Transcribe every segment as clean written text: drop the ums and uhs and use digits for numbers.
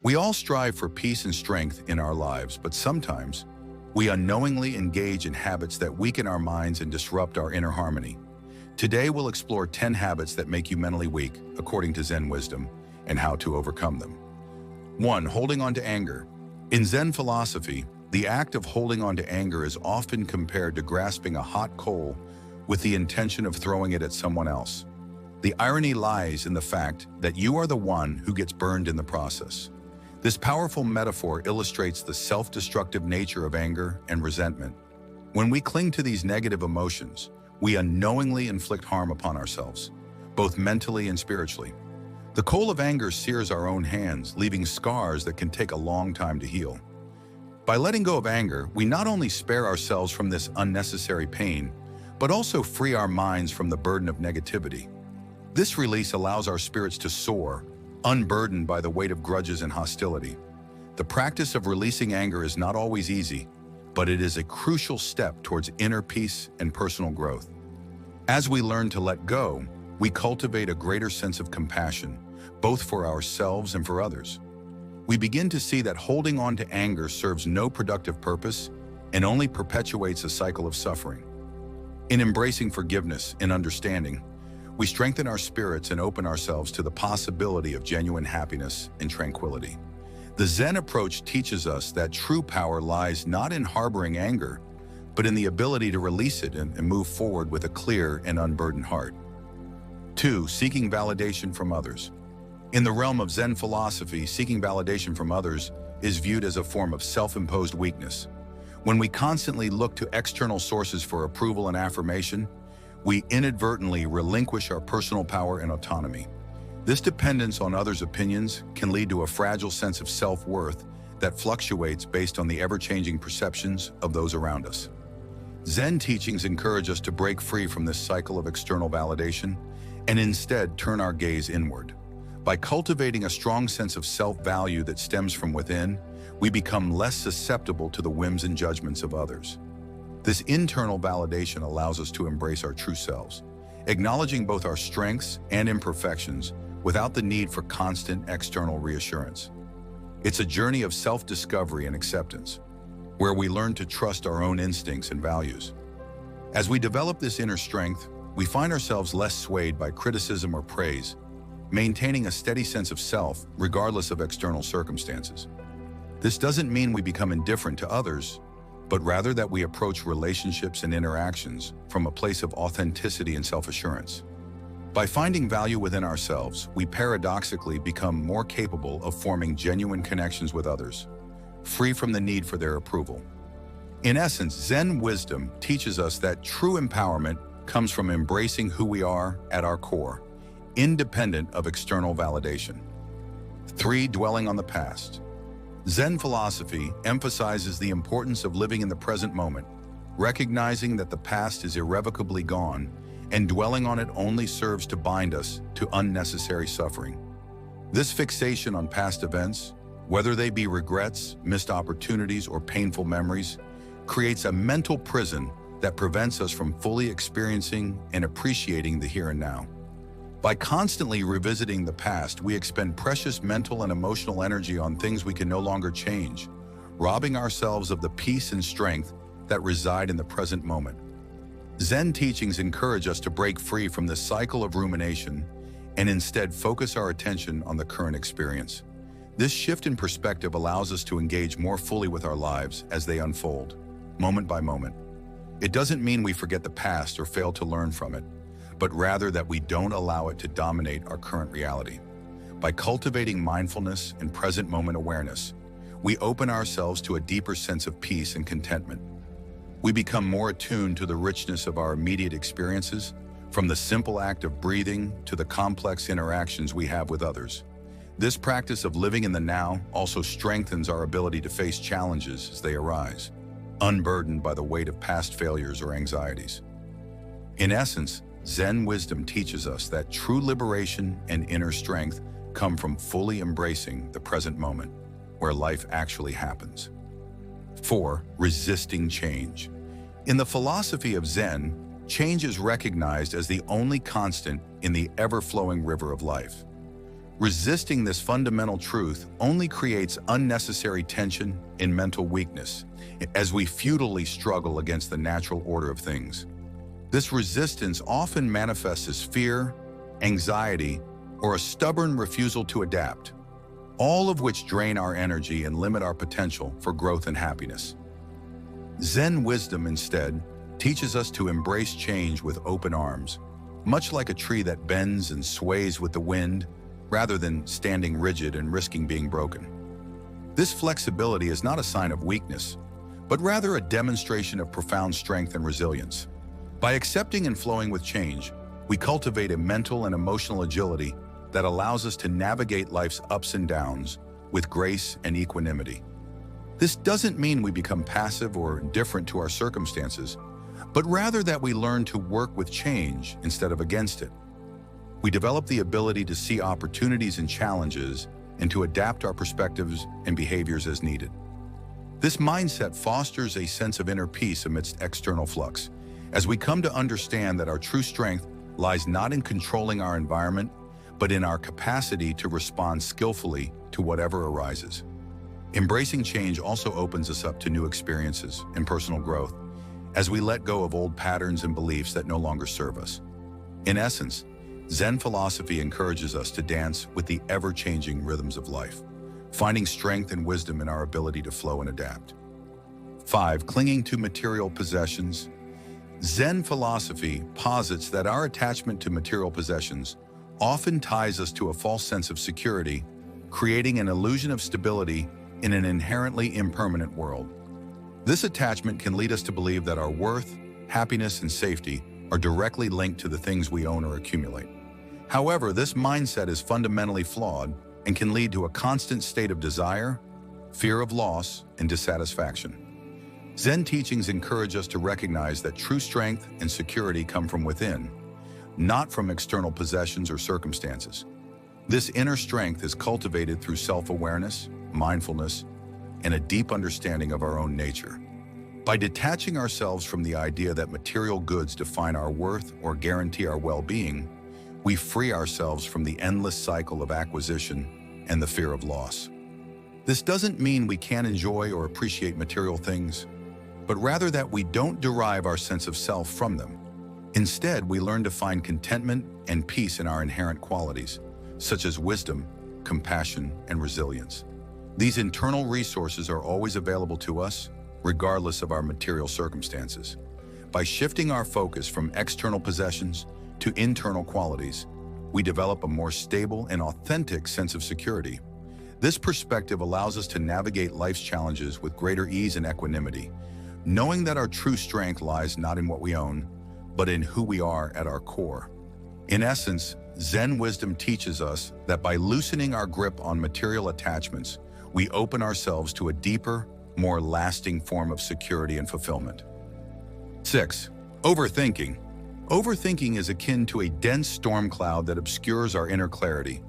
We all strive for peace and strength in our lives, but sometimes we unknowingly engage in habits that weaken our minds and disrupt our inner harmony. Today, we'll explore 10 habits that make you mentally weak, according to Zen wisdom, and how to overcome them. 1. Holding on to anger. In Zen philosophy, the act of holding on to anger is often compared to grasping a hot coal with the intention of throwing it at someone else. The irony lies in the fact that you are the one who gets burned in the process. This powerful metaphor illustrates the self-destructive nature of anger and resentment. When we cling to these negative emotions, we unknowingly inflict harm upon ourselves, both mentally and spiritually. The coal of anger sears our own hands, leaving scars that can take a long time to heal. By letting go of anger, we not only spare ourselves from this unnecessary pain, but also free our minds from the burden of negativity. This release allows our spirits to soar, unburdened by the weight of grudges and hostility. The practice of releasing anger is not always easy, but it is a crucial step towards inner peace and personal growth. As we learn to let go, we cultivate a greater sense of compassion, both for ourselves and for others. We begin to see that holding on to anger serves no productive purpose and only perpetuates a cycle of suffering. In embracing forgiveness and understanding, we strengthen our spirits and open ourselves to the possibility of genuine happiness and tranquility. The Zen approach teaches us that true power lies not in harboring anger, but in the ability to release it and move forward with a clear and unburdened heart. 2. Seeking validation from others. In the realm of Zen philosophy, seeking validation from others is viewed as a form of self-imposed weakness. When we constantly look to external sources for approval and affirmation, we inadvertently relinquish our personal power and autonomy. This dependence on others' opinions can lead to a fragile sense of self-worth that fluctuates based on the ever-changing perceptions of those around us. Zen teachings encourage us to break free from this cycle of external validation and instead turn our gaze inward. By cultivating a strong sense of self-value that stems from within, we become less susceptible to the whims and judgments of others. This internal validation allows us to embrace our true selves, acknowledging both our strengths and imperfections without the need for constant external reassurance. It's a journey of self-discovery and acceptance, where we learn to trust our own instincts and values. As we develop this inner strength, we find ourselves less swayed by criticism or praise, maintaining a steady sense of self regardless of external circumstances. This doesn't mean we become indifferent to others, but rather that we approach relationships and interactions from a place of authenticity and self-assurance. By finding value within ourselves, we paradoxically become more capable of forming genuine connections with others, free from the need for their approval. In essence, Zen wisdom teaches us that true empowerment comes from embracing who we are at our core, independent of external validation. 3. Dwelling on the past. Zen philosophy emphasizes the importance of living in the present moment, recognizing that the past is irrevocably gone, and dwelling on it only serves to bind us to unnecessary suffering. This fixation on past events, whether they be regrets, missed opportunities, or painful memories, creates a mental prison that prevents us from fully experiencing and appreciating the here and now. By constantly revisiting the past, we expend precious mental and emotional energy on things we can no longer change, robbing ourselves of the peace and strength that reside in the present moment. Zen teachings encourage us to break free from this cycle of rumination and instead focus our attention on the current experience. This shift in perspective allows us to engage more fully with our lives as they unfold, moment by moment. It doesn't mean we forget the past or fail to learn from it, but rather that we don't allow it to dominate our current reality. By cultivating mindfulness and present moment awareness, we open ourselves to a deeper sense of peace and contentment. We become more attuned to the richness of our immediate experiences, from the simple act of breathing to the complex interactions we have with others. This practice of living in the now also strengthens our ability to face challenges as they arise, unburdened by the weight of past failures or anxieties. In essence, Zen wisdom teaches us that true liberation and inner strength come from fully embracing the present moment, where life actually happens. 4. Resisting change. In the philosophy of Zen, change is recognized as the only constant in the ever-flowing river of life. Resisting this fundamental truth only creates unnecessary tension and mental weakness as we futilely struggle against the natural order of things. This resistance often manifests as fear, anxiety, or a stubborn refusal to adapt, all of which drain our energy and limit our potential for growth and happiness. Zen wisdom, instead, teaches us to embrace change with open arms, much like a tree that bends and sways with the wind, rather than standing rigid and risking being broken. This flexibility is not a sign of weakness, but rather a demonstration of profound strength and resilience. By accepting and flowing with change, we cultivate a mental and emotional agility that allows us to navigate life's ups and downs with grace and equanimity. This doesn't mean we become passive or indifferent to our circumstances, but rather that we learn to work with change instead of against it. We develop the ability to see opportunities and challenges and to adapt our perspectives and behaviors as needed. This mindset fosters a sense of inner peace amidst external flux, as we come to understand that our true strength lies not in controlling our environment, but in our capacity to respond skillfully to whatever arises. Embracing change also opens us up to new experiences and personal growth, as we let go of old patterns and beliefs that no longer serve us. In essence, Zen philosophy encourages us to dance with the ever-changing rhythms of life, finding strength and wisdom in our ability to flow and adapt. 5. Clinging to material possessions. Zen philosophy posits that our attachment to material possessions often ties us to a false sense of security, creating an illusion of stability in an inherently impermanent world. This attachment can lead us to believe that our worth, happiness, and safety are directly linked to the things we own or accumulate. However, this mindset is fundamentally flawed and can lead to a constant state of desire, fear of loss, and dissatisfaction. Zen teachings encourage us to recognize that true strength and security come from within, not from external possessions or circumstances. This inner strength is cultivated through self-awareness, mindfulness, and a deep understanding of our own nature. By detaching ourselves from the idea that material goods define our worth or guarantee our well-being, we free ourselves from the endless cycle of acquisition and the fear of loss. This doesn't mean we can't enjoy or appreciate material things, but rather that we don't derive our sense of self from them. Instead, we learn to find contentment and peace in our inherent qualities, such as wisdom, compassion, and resilience. These internal resources are always available to us, regardless of our material circumstances. By shifting our focus from external possessions to internal qualities, we develop a more stable and authentic sense of security. This perspective allows us to navigate life's challenges with greater ease and equanimity, knowing that our true strength lies not in what we own, but in who we are at our core. In essence, Zen wisdom teaches us that by loosening our grip on material attachments, we open ourselves to a deeper, more lasting form of security and fulfillment. 6. Overthinking. Overthinking is akin to a dense storm cloud that obscures our inner clarity,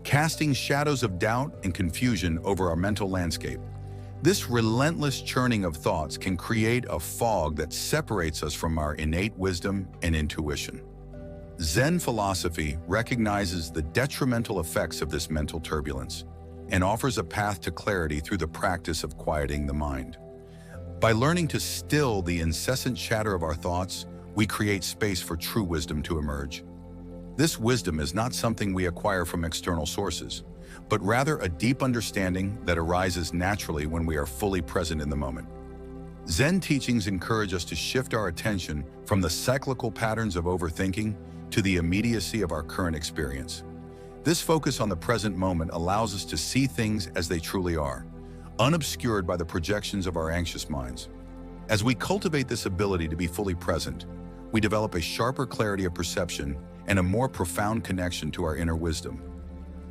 casting shadows of doubt and confusion over our mental landscape. This relentless churning of thoughts can create a fog that separates us from our innate wisdom and intuition. Zen philosophy recognizes the detrimental effects of this mental turbulence and offers a path to clarity through the practice of quieting the mind. By learning to still the incessant chatter of our thoughts, we create space for true wisdom to emerge. This wisdom is not something we acquire from external sources, but rather a deep understanding that arises naturally when we are fully present in the moment. Zen teachings encourage us to shift our attention from the cyclical patterns of overthinking to the immediacy of our current experience. This focus on the present moment allows us to see things as they truly are, unobscured by the projections of our anxious minds. As we cultivate this ability to be fully present, we develop a sharper clarity of perception and a more profound connection to our inner wisdom.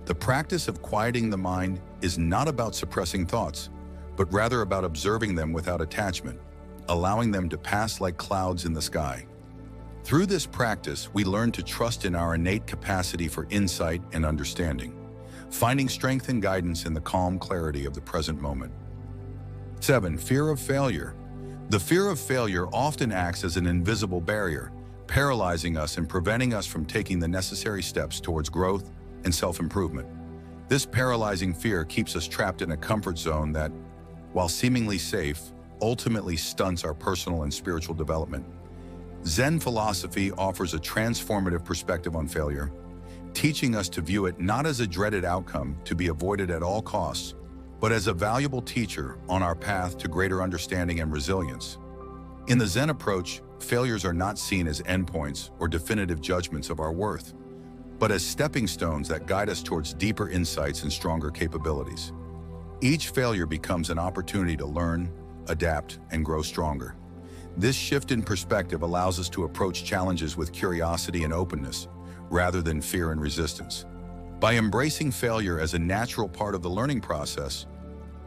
The practice of quieting the mind is not about suppressing thoughts, but rather about observing them without attachment, allowing them to pass like clouds in the sky. Through this practice, we learn to trust in our innate capacity for insight and understanding, finding strength and guidance in the calm clarity of the present moment. 7. Fear of failure. The fear of failure often acts as an invisible barrier, paralyzing us and preventing us from taking the necessary steps towards growth, and self-improvement. This paralyzing fear keeps us trapped in a comfort zone that, while seemingly safe, ultimately stunts our personal and spiritual development. Zen philosophy offers a transformative perspective on failure, teaching us to view it not as a dreaded outcome to be avoided at all costs, but as a valuable teacher on our path to greater understanding and resilience. In the Zen approach, failures are not seen as endpoints or definitive judgments of our worth, but as stepping stones that guide us towards deeper insights and stronger capabilities. Each failure becomes an opportunity to learn, adapt, and grow stronger. This shift in perspective allows us to approach challenges with curiosity and openness, rather than fear and resistance. By embracing failure as a natural part of the learning process,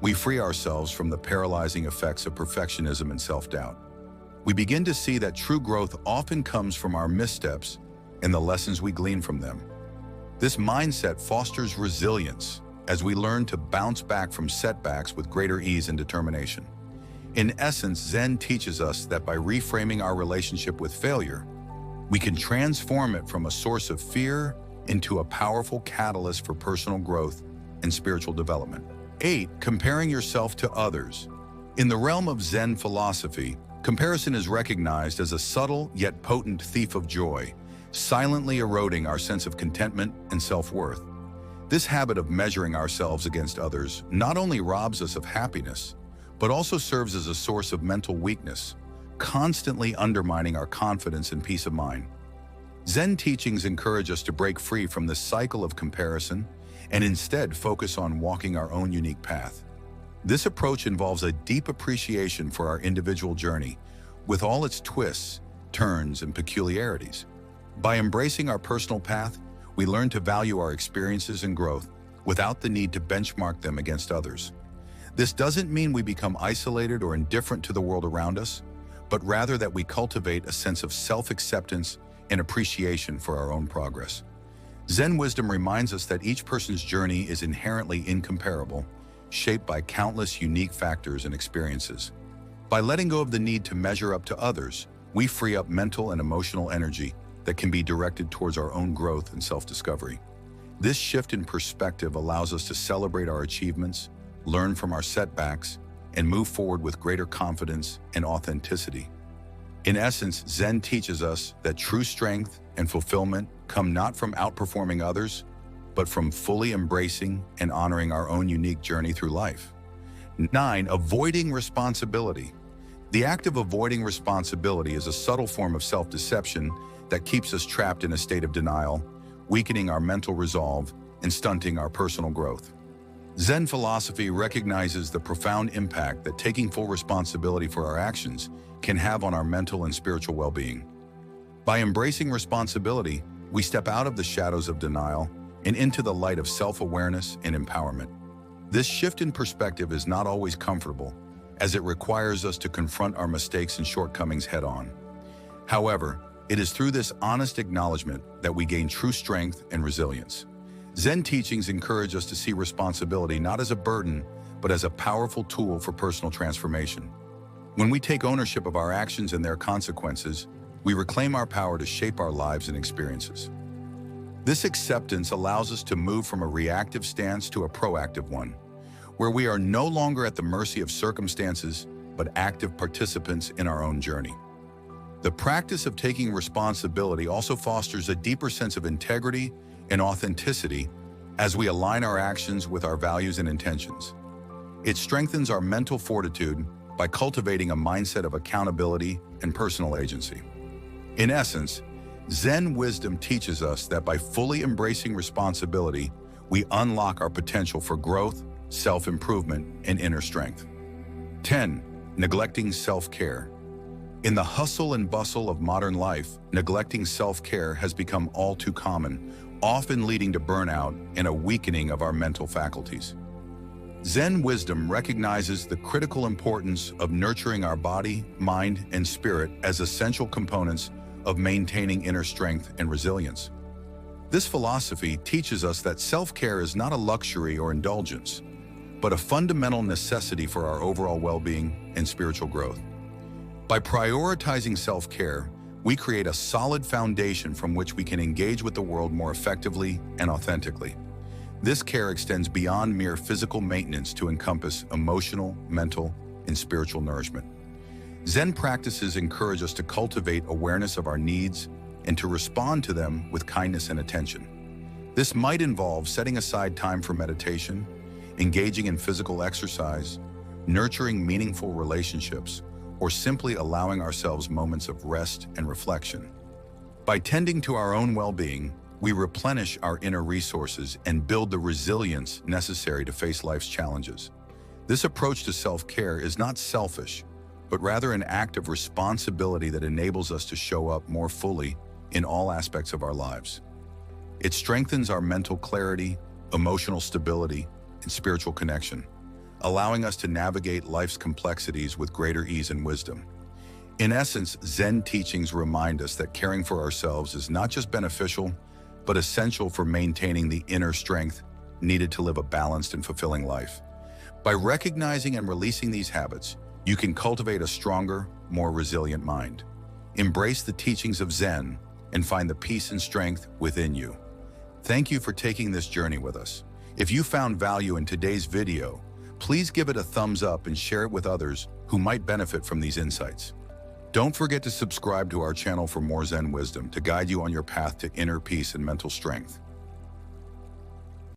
we free ourselves from the paralyzing effects of perfectionism and self-doubt. We begin to see that true growth often comes from our missteps and the lessons we glean from them. This mindset fosters resilience as we learn to bounce back from setbacks with greater ease and determination. In essence, Zen teaches us that by reframing our relationship with failure, we can transform it from a source of fear into a powerful catalyst for personal growth and spiritual development. 8. Comparing yourself to others. In the realm of Zen philosophy, comparison is recognized as a subtle yet potent thief of joy, silently eroding our sense of contentment and self-worth. This habit of measuring ourselves against others not only robs us of happiness, but also serves as a source of mental weakness, constantly undermining our confidence and peace of mind. Zen teachings encourage us to break free from this cycle of comparison and instead focus on walking our own unique path. This approach involves a deep appreciation for our individual journey, with all its twists, turns, and peculiarities. By embracing our personal path, we learn to value our experiences and growth without the need to benchmark them against others. This doesn't mean we become isolated or indifferent to the world around us, but rather that we cultivate a sense of self-acceptance and appreciation for our own progress. Zen wisdom reminds us that each person's journey is inherently incomparable, shaped by countless unique factors and experiences. By letting go of the need to measure up to others, we free up mental and emotional energy that can be directed towards our own growth and self-discovery. This shift in perspective allows us to celebrate our achievements, learn from our setbacks, and move forward with greater confidence and authenticity. In essence, Zen teaches us that true strength and fulfillment come not from outperforming others, but from fully embracing and honoring our own unique journey through life. 9. Avoiding responsibility. The act of avoiding responsibility is a subtle form of self-deception that keeps us trapped in a state of denial, weakening our mental resolve and stunting our personal growth. Zen philosophy recognizes the profound impact that taking full responsibility for our actions can have on our mental and spiritual well-being. By embracing responsibility, we step out of the shadows of denial and into the light of self-awareness and empowerment. This shift in perspective is not always comfortable, as it requires us to confront our mistakes and shortcomings head-on. However, it is through this honest acknowledgement that we gain true strength and resilience. Zen teachings encourage us to see responsibility not as a burden, but as a powerful tool for personal transformation. When we take ownership of our actions and their consequences, we reclaim our power to shape our lives and experiences. This acceptance allows us to move from a reactive stance to a proactive one, where we are no longer at the mercy of circumstances, but active participants in our own journey. The practice of taking responsibility also fosters a deeper sense of integrity and authenticity as we align our actions with our values and intentions. It strengthens our mental fortitude by cultivating a mindset of accountability and personal agency. In essence, Zen wisdom teaches us that by fully embracing responsibility, we unlock our potential for growth, self-improvement, and inner strength. 10. Neglecting self-care. In the hustle and bustle of modern life, neglecting self-care has become all too common, often leading to burnout and a weakening of our mental faculties. Zen wisdom recognizes the critical importance of nurturing our body, mind, and spirit as essential components of maintaining inner strength and resilience. This philosophy teaches us that self-care is not a luxury or indulgence, but a fundamental necessity for our overall well-being and spiritual growth. By prioritizing self-care, we create a solid foundation from which we can engage with the world more effectively and authentically. This care extends beyond mere physical maintenance to encompass emotional, mental, and spiritual nourishment. Zen practices encourage us to cultivate awareness of our needs and to respond to them with kindness and attention. This might involve setting aside time for meditation, engaging in physical exercise, nurturing meaningful relationships, or simply allowing ourselves moments of rest and reflection. By tending to our own well-being, we replenish our inner resources and build the resilience necessary to face life's challenges. This approach to self-care is not selfish, but rather an act of responsibility that enables us to show up more fully in all aspects of our lives. It strengthens our mental clarity, emotional stability, and spiritual connection, allowing us to navigate life's complexities with greater ease and wisdom. In essence, Zen teachings remind us that caring for ourselves is not just beneficial, but essential for maintaining the inner strength needed to live a balanced and fulfilling life. By recognizing and releasing these habits, you can cultivate a stronger, more resilient mind. Embrace the teachings of Zen and find the peace and strength within you. Thank you for taking this journey with us. If you found value in today's video, please give it a thumbs up and share it with others who might benefit from these insights. Don't forget to subscribe to our channel for more Zen wisdom to guide you on your path to inner peace and mental strength.